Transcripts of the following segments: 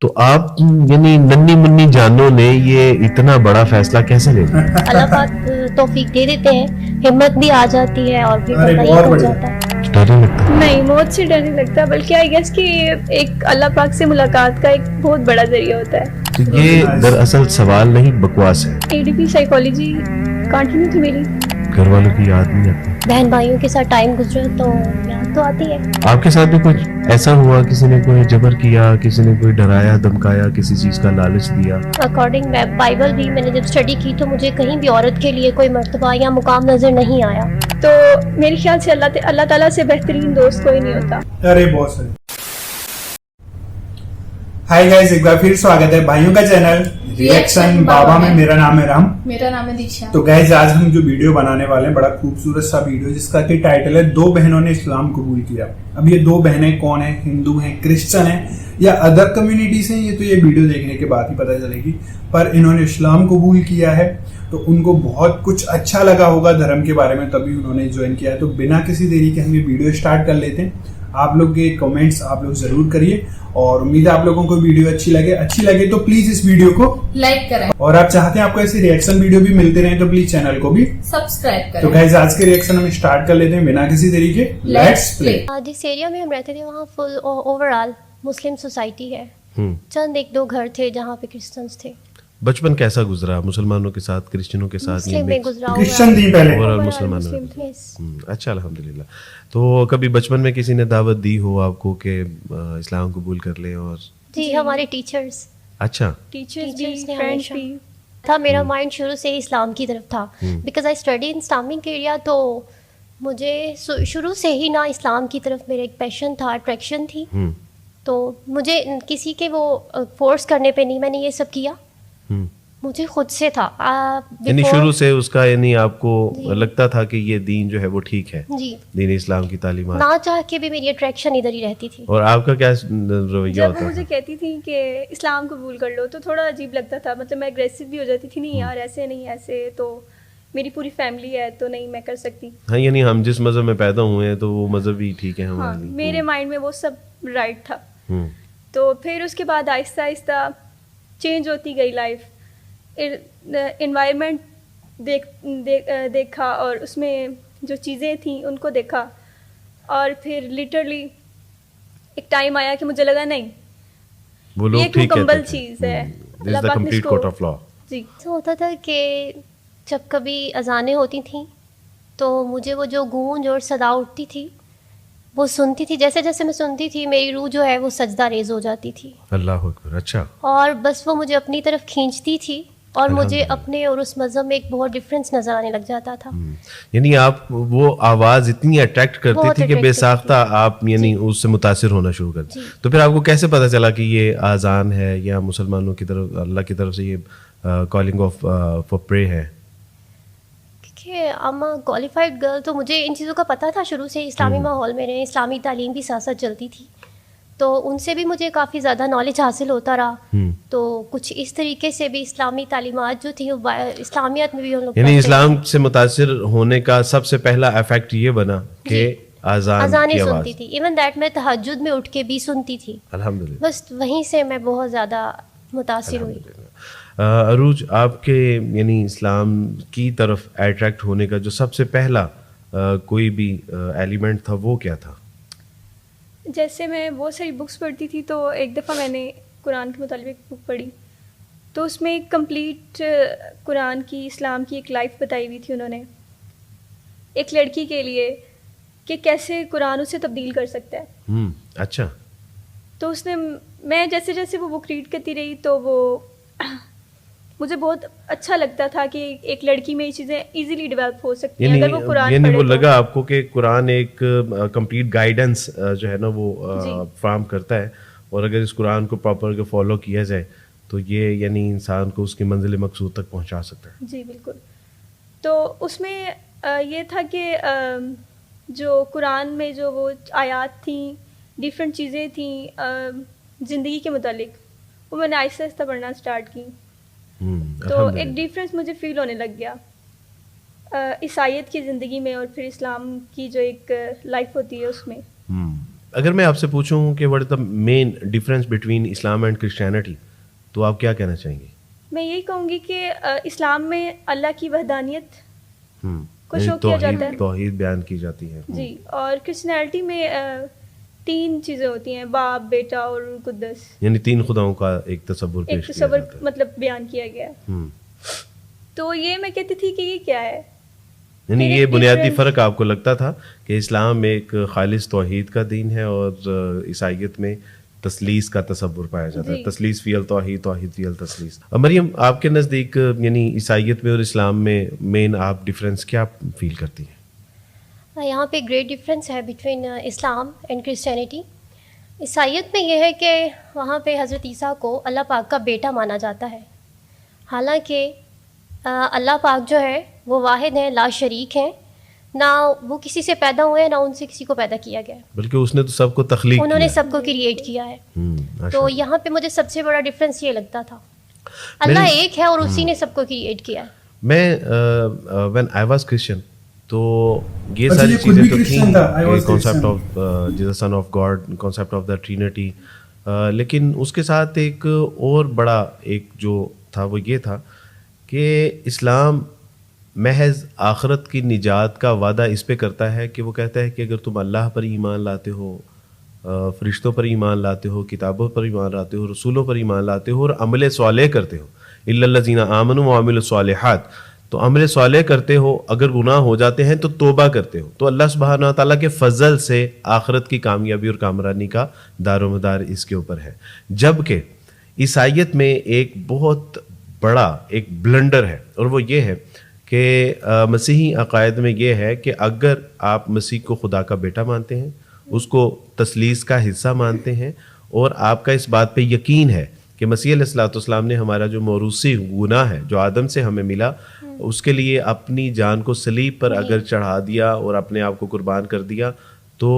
تو آپ یعنی ننھی منی جانوں نے یہ اتنا بڑا فیصلہ کیسے لے لیا؟ اللہ پاک توفیق دے دیتے ہیں, ہمت بھی آ جاتی ہے اور پھر بندہ یہ کر جاتا ہے. ڈر نہیں لگتا؟ نہیں, موت سے ڈر نہیں لگتا, بلکہ آئی گیس کہ ایک اللہ پاک سے ملاقات کا ایک بہت بڑا ذریعہ ہوتا ہے. تو یہ دراصل سوال نہیں, بکواس ہے. ADP سائیکالوجی کنٹینیو تھی میری. گھر والوں کی یاد نہیں آتی؟ بہن بھائیوں کے ساتھ ٹائم گزرا تو یاد تو آتی ہے. آپ کے ساتھ بھی کچھ ایسا ہوا, کسی نے کوئی جبر کیا, کسی نے کوئی ڈرایا دھمکایا, کسی چیز کا لالچ دیا؟ اکارڈنگ بائبل بھی میں نے جب اسٹڈی کی تو مجھے کہیں بھی عورت کے لیے کوئی مرتبہ یا مقام نظر نہیں آیا. تو میرے خیال سے اللہ تعالیٰ سے بہترین دوست کوئی نہیں ہوتا. ارے بہت سارے. ہائی گائز, ایک بار پھر سواگت ہے بھائیوں کا چینل ریئیکشن بابا میں. میرا نام ہے رام. میرا نام ہے دیکشا. تو گائز آج ہم جو ویڈیو بنانے والے ہیں, بڑا خوبصورت سا ویڈیو جس کا کہ ٹائٹل ہے دو بہنوں نے اسلام قبول کیا. اب یہ دو بہنیں کون ہیں, ہندو ہیں, کرسچن ہیں یا ادر کمیونٹیز ہیں, یہ تو یہ ویڈیو دیکھنے کے بعد ہی پتہ چلے گی. پر انہوں نے اسلام قبول کیا ہے تو ان کو بہت کچھ اچھا لگا ہوگا دھرم کے بارے میں, تبھی انہوں نے جوائن کیا ہے. تو بنا کسی دیری کے ہم یہ ویڈیو اسٹارٹ کر لیتے ہیں. آپ لوگ کے کمنٹس آپ لوگ ضرور کریے اور امید ہے آپ لوگوں کو ویڈیو اچھی لگے تو پلیز اس ویڈیو کو لائک کریں, اور آپ چاہتے ہیں آپ کو ایسے ریئیکشن ویڈیو بھی ملتے رہیں تو پلیز چینل کو بھی سبسکرائب کریں. تو گائز آج کے ریئیکشن ہم اسٹارٹ کر لیتے ہیں بنا کسی دیری کے. لیٹس پلے. جس ایریا میں ہم رہتے تھے وہاں فل اوور آل مسلم سوسائٹی ہے. چند ایک دو گھر تھے جہاں پہ کرسچنس تھے. بچپن کیسا گزرا مسلمانوں کے ساتھ, کرسچنوں کے ساتھ؟ مسلم میں گزرا کرسچن تھی پہلے اور مسلمانوں. اچھا, الحمدللہ. تو کبھی بچپن میں کسی نے دعوت دی ہو آپ کو کہ اسلام قبول کر لیں؟ اور جی ہمارے ٹیچرز. اچھا, ٹیچرز نے فرینڈس ہمیشہ بھی تھا. میرا مائنڈ شروع سے ہی اسلام کی طرف تھا because I study in Islamic area. تو مجھے شروع سے ہی نا اسلام کی طرف میرا ایک پیشن تھا, اٹریکشن تھی. تو مجھے کسی کے وہ فورس کرنے پہ نہیں, میں نے یہ سب کیا, مجھے خود سے تھا. یعنی شروع سے اس کا یعنی آپ کو لگتا تھا کہ یہ دین جو ہے وہ ٹھیک ہے, جی دین اسلام کی تعلیمات, نہ چاہ کے بھی میری اٹریکشن ادھر ہی رہتی تھی. اور آپ کا کیا رویہ جب ہوتا وہ مجھے تھا؟ کہتی تھی کہ اسلام قبول کر لو تو تھوڑا عجیب لگتا تھا, مطلب میں اگریسو بھی ہو جاتی تھی. نہیں یار ایسے نہیں, ایسے تو میری پوری فیملی ہے تو نہیں میں کر سکتی. ہاں, یعنی ہم جس مذہب میں پیدا ہوئے ہیں تو وہ مذہب ہی ٹھیک ہے ہاں, ہمارے لیے. میرے مائنڈ میں وہ سب رائٹ تھا. تو پھر اس کے بعد آہستہ آہستہ چینج ہوتی گئی لائف. انوائرمنٹ دیکھا اور اس میں جو چیزیں تھیں ان کو دیکھا, اور پھر لٹرلی ایک ٹائم آیا کہ مجھے لگا نہیں وہ لوگ یہ ایک مکمل چیز ہے. اللہ پاک نے اس کو جی ایسا ہوتا تھا کہ جب کبھی اذانیں ہوتی تھیں تو مجھے وہ جو گونج اور صدا اٹھتی تھی وہ سنتی تھی. جیسے جیسے میں سنتی تھی میری روح جو ہے وہ سجدہ ریز ہو جاتی تھی. اللہ اکبر. اچھا, اور بس وہ مجھے اپنی طرف کھینچتی تھی اور مجھے اپنے اور اس مذہب میں ایک بہت ڈفرینس نظر آنے لگ جاتا تھا. یعنی آپ وہ آواز اتنی اٹریکٹ کرتی تھی کہ بے ساختہ آپ یعنی اس سے متاثر ہونا شروع کر دیں. تو پھر آپ کو کیسے پتا چلا کہ یہ آذان ہے یا مسلمانوں کی طرف اللہ کی طرف سے یہ کالنگ آف فار پرے ہے؟ کہ اما کوالیفائڈ گرل, تو مجھے ان چیزوں کا پتہ تھا شروع سے. اسلامی ماحول میں رہے, اسلامی تعلیم بھی ساتھ ساتھ چلتی تھی تو ان سے بھی مجھے کافی زیادہ نالج حاصل ہوتا رہا. تو کچھ اس طریقے سے بھی اسلامی تعلیمات جو تھیں اسلامیات میں بھی ہم لوگ یعنی اسلام سے متاثر ہونے کا سب سے پہلا افیکٹ یہ بنا کہ اذانیں سنتی تھی. ایون دیٹ میں تہجد میں اٹھ کے بھی سنتی تھی. الحمدللہ. بس وہیں سے میں بہت زیادہ متاثر ہوئی. عروج, آپ کے یعنی اسلام کی طرف اٹریکٹ ہونے کا جو سب سے پہلا کوئی بھی ایلیمنٹ تھا وہ کیا تھا؟ جیسے میں بہت ساری بکس پڑھتی تھی تو ایک دفعہ میں نے قرآن کے متعلق ایک بک پڑھی تو اس میں ایک کمپلیٹ قرآن کی اسلام کی ایک لائف بتائی ہوئی تھی انہوں نے, ایک لڑکی کے لیے کہ کیسے قرآن اسے تبدیل کر سکتا ہے. اچھا. تو اس نے, میں جیسے جیسے وہ بک ریڈ کرتی رہی تو وہ مجھے بہت اچھا لگتا تھا کہ ایک لڑکی میں یہ چیزیں ایزیلی ڈیولپ ہو سکتی ہیں اگر وہ قرآن پڑھے. یعنی وہ لگا آپ کو کہ قرآن ایک کمپلیٹ گائیڈنس جو ہے نا وہ فراہم کرتا ہے, اور اگر اس قرآن کو پراپر فالو کیا جائے تو یہ یعنی انسان کو اس کی منزل مقصود تک پہنچا سکتا ہے. جی بالکل. تو اس میں یہ تھا کہ جو قرآن میں جو وہ آیات تھیں, ڈیفرنٹ چیزیں تھیں زندگی کے متعلق, وہ میں نے آہستہ آہستہ پڑھنا اسٹارٹ کی. تو ایک ڈیفرنس مجھے فیل ہونے لگ گیا عیسائیت کی زندگی میں اور پھر اسلام کی جو ایک لائف ہوتی ہے اس میں. اگر میں آپ سے پوچھوں کہ what is the main difference between Islam and Christianity تو آپ کیا کہنا چاہیں گے؟ میں یہی کہوں گی کہ اسلام میں اللہ کی وحدانیت کو شو کیا جاتا ہے، توحید بیان کی جاتی ہے جی، اور کرسچینٹی میں 3 چیزیں ہوتی ہیں، باپ، بیٹا اور روح القدس، یعنی 3 خداؤں کا ایک تصور ایک پیش کیا تصور جاتا ہے. مطلب بیان کیا گیا ہے. تو یہ میں کہتی تھی کہ یہ کیا ہے، یعنی یہ بنیادی فرق آپ کو لگتا تھا کہ اسلام میں ایک خالص توحید کا دین ہے اور عیسائیت میں تثلیث کا تصور پایا جاتا ہے، تثلیث فی التوحید، توحید فی التثلیث. مریم، آپ کے نزدیک یعنی عیسائیت میں اور اسلام میں مین آپ ڈفرینس کیا فیل کرتی ہیں؟ یہاں پہ گریٹ ڈفرینس ہے بٹوین اسلام اینڈ کرسچینٹی. عیسائیت میں یہ ہے کہ وہاں پہ حضرت عیسیٰ کو اللہ پاک کا بیٹا مانا جاتا ہے، حالانکہ اللہ پاک جو ہے وہ واحد ہیں، لا شریک ہیں، نہ وہ کسی سے پیدا ہوئے ہیں نہ ان سے کسی کو پیدا کیا گیا ہے، بلکہ اس نے تو سب کو تخلیق انہوں نے کیا. سب کو کریٹ کیا ہے. تو یہاں پہ مجھے سب سے بڑا ڈفرینس یہ لگتا تھا، اللہ ایک ہے اور اسی نے سب کو کریٹ کیا ہے. میں وین آئی واز کرسچن تو یہ ساری چیزیں تو تھیں، concept of Jesus son of God, concept of the Trinity, لیکن اس کے ساتھ ایک اور بڑا ایک جو تھا وہ یہ تھا کہ اسلام محض آخرت کی نجات کا وعدہ اس پہ کرتا ہے کہ وہ کہتا ہے کہ اگر تم اللہ پر ایمان لاتے ہو، فرشتوں پر ایمان لاتے ہو، کتابوں پر ایمان لاتے ہو، رسولوں پر ایمان لاتے ہو اور عمل صالح کرتے ہو، الا الذین آمنوا وعملوا الصالحات، تو عمل صالح کرتے ہو، اگر گناہ ہو جاتے ہیں تو توبہ کرتے ہو، تو اللہ سبحانہ تعالیٰ کے فضل سے آخرت کی کامیابی اور کامرانی کا دار و مدار اس کے اوپر ہے. جبکہ عیسائیت میں ایک بہت بڑا ایک بلنڈر ہے، اور وہ یہ ہے کہ مسیحی عقائد میں یہ ہے کہ اگر آپ مسیح کو خدا کا بیٹا مانتے ہیں، اس کو تثلیث کا حصہ مانتے ہیں، اور آپ کا اس بات پہ یقین ہے کہ مسیح علیہ الصلوۃ والسلام نے ہمارا جو موروثی گناہ ہے جو آدم سے ہمیں ملا، اس کے لیے اپنی جان کو صلیب پر اگر چڑھا دیا اور اپنے آپ کو قربان کر دیا، تو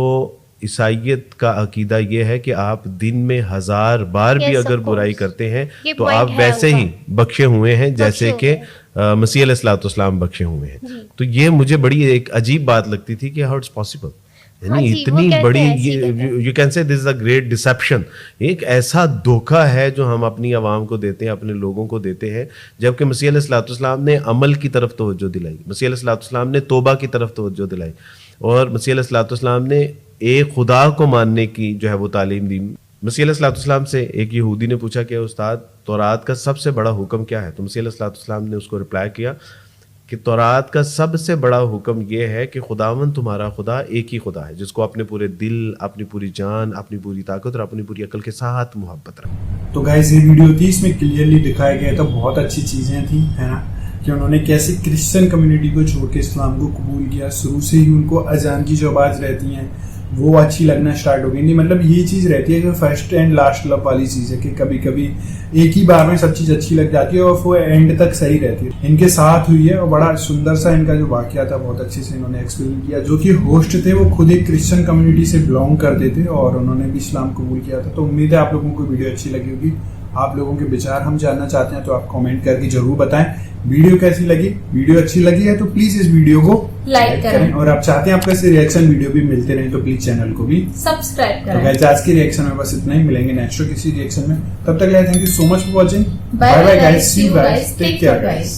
عیسائیت کا عقیدہ یہ ہے کہ آپ دن میں 1000 بار بھی اگر برائی کرتے ہیں تو آپ ویسے ہی بخشے ہوئے ہیں جیسے کہ مسیح علیہ الصلوۃ والسلام بخشے ہوئے ہیں. تو یہ مجھے بڑی ایک عجیب بات لگتی تھی کہ ہاؤ اٹس پاسبل، یعنی اتنی بڑی، you can say this is a great deception, ایک ایسا دھوکہ ہے جو ہم اپنی عوام کو دیتے ہیں، اپنے لوگوں کو دیتے ہیں. جبکہ مسیح علیہ الصلوۃ والسلام نے عمل کی طرف توجہ دلائی، مسیح علیہ الصلوۃ والسلام نے توبہ کی طرف توجہ دلائی، اور مسیح علیہ الصلوۃ والسلام نے ایک خدا کو ماننے کی جو ہے وہ تعلیم دی. مسیح علیہ الصلوۃ والسلام سے ایک یہودی نے پوچھا کہ استاد تورات کا سب سے بڑا حکم کیا ہے؟ تو مسیح علیہ الصلوۃ والسلام نے اس کو رپلائی کیا کہ تورات کا سب سے بڑا حکم یہ ہے کہ خداوند تمہارا خدا ایک ہی خدا ہے، جس کو اپنے پورے دل، اپنی پوری جان، اپنی پوری طاقت اور اپنی پوری عقل کے ساتھ محبت رکھو. تو گائز یہ ویڈیو تھی، اس میں کلیئرلی دکھایا گیا تھا، بہت اچھی چیزیں تھیں، ہے نا، کہ انہوں نے کیسے کرسچن کمیونٹی کو چھوڑ کے اسلام کو قبول کیا. شروع سے ہی ان کو اذان کی جو آواز رہتی ہیں وہ اچھی لگنا اسٹارٹ ہو گئی. نہیں مطلب یہ چیز رہتی ہے کہ فرسٹ اینڈ لاسٹ لو والی چیز ہے کہ کبھی کبھی ایک ہی بار میں سب چیز اچھی لگ جاتی ہے اور وہ اینڈ تک صحیح رہتی ہے. ان کے ساتھ ہوئی ہے، اور بڑا سندر سا ان کا جو واقعہ تھا بہت اچھے سے انہوں نے ایکسپلین کیا. جو کہ ہوسٹ تھے وہ خود ایک کرسچن کمیونٹی سے بلانگ کرتے تھے اور انہوں نے بھی اسلام قبول کیا تھا. تو امید ہے آپ لوگوں کو ویڈیو اچھی لگی ہوگی. آپ لوگوں کے وچار ہم جاننا چاہتے ہیں تو آپ کامنٹ کر کے ضرور بتائیں ویڈیو کیسی لگی. ویڈیو اچھی لگی ہے تو پلیز اس ویڈیو کو لائک کریں، اور آپ چاہتے ہیں آپ کو ایسے ریئیکشن ویڈیو بھی ملتے رہیں تو پلیز چینل کو بھی سبسکرائب کریں. تو آج کی ریئیکشن میں بس اتنا ہی، ملیں گے نیکسٹ کسی ریئیکشن میں. تب تک thank you so much for watching. Bye bye guys, see you guys, take care guys.